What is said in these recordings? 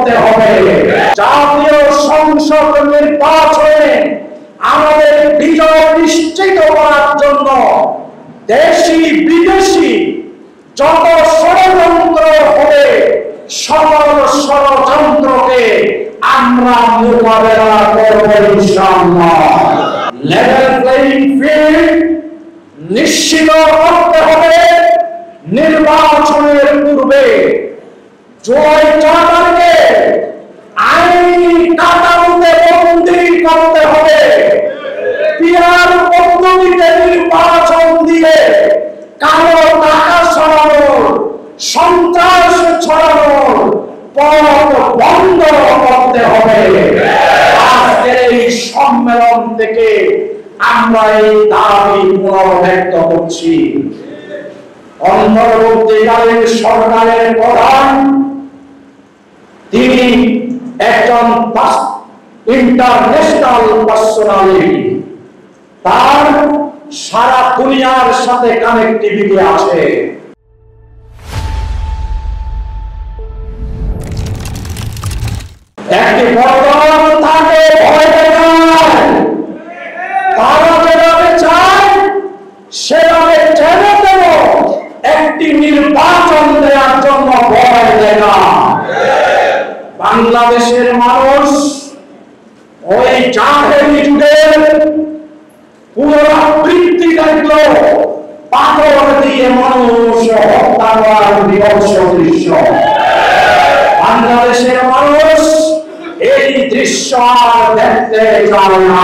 করতে হবে। জাতীয় সংসদ নির্বাচনে আমাদের বিজয় নিশ্চিত করার জন্য দেশি বিদেশি যত ষড়যন্ত্র হবে সকল ষড়যন্ত্রকে আমরা মোকাবেলা করব ইনশাআল্লাহ। লেভেল প্লেইং ফিল্ড নিশ্চিত করতে হবে। নির্বাচনের পূর্বে জুলাই চাঁদাকে আইনি কাঠামোতে বন্দী করতে হবে। পিয়ার পদ্ধতিতে নির্বাচন দিয়ে কালো টাকা ছড়ানোর, সন্ত্রাস ছড়ানোর পথ বন্ধ করতে হবে। আজকের এই সম্মেলন থেকে আমরা এই দাবি পুনর্ব্যক্ত করছি। অন্তর্বর্তীকালীন সরকারের প্রধান তিনি একজন ইন্টারন্যাশনাল পার্সোনালিটি, তার সারা দুনিয়ার সাথে কানেক্টিভিটি আছে। একটি বর্তমান তাকে ভয় দেখায়, তারা যেভাবে চায় সেভাবে ছেড়ে দেব, একটি নির্বাচন দেওয়ার জন্য ভয় দেখায়। বাংলাদেশের মানুষ ওই জাহেলি যুগের পুনরাবৃত্তি দেখলো, পাথর দিয়ে মানুষ হত্যা করার বিভৎস দৃশ্য। বাংলাদেশের মানুষ এই দৃশ্য আর দেখতে চায় না।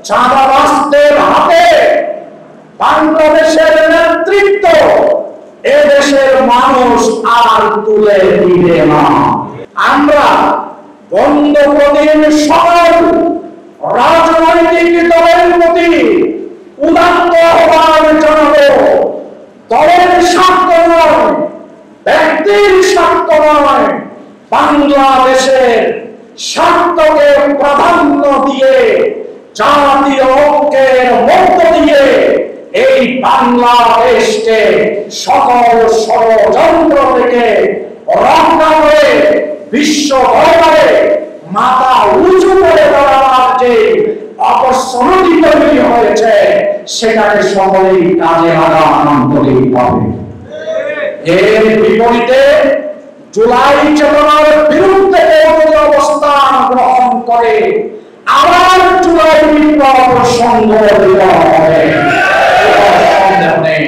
চাঁদাবাজদের হাতে বাংলাদেশের নেতৃত্ব এদেশের মানুষ আর তুলে দিবে না। আমরা বন্ধপ্রতিম সকল রাজনৈতিক দলের প্রতি উদাত্ত আহ্বান জানাবো। দলের স্বার্থ নয়, ব্যক্তির স্বার্থ নয়, বাংলাদেশের স্বার্থকে প্রাধান্য দিয়ে জাতীয় ঐক্যের মধ্য দিয়ে এই বাংলাদেশকে সকল ষড়যন্ত্র থেকে রক্ষা করে বিশ্ব দরবারে মাথা উঁচু করে দাঁড়াবার যে অপরচুনিটি তৈরি হয়েছে সেটাকে সকলেই কাজে লাগান আন্তরিকভাবে। এর বিপরীতে জুলাই চেতনার বিরুদ্ধে যদি অবস্থান গ্রহণ করে আবার জুলাই বিপ্লব সংঘটিত হবে, সন্দেহ নেই।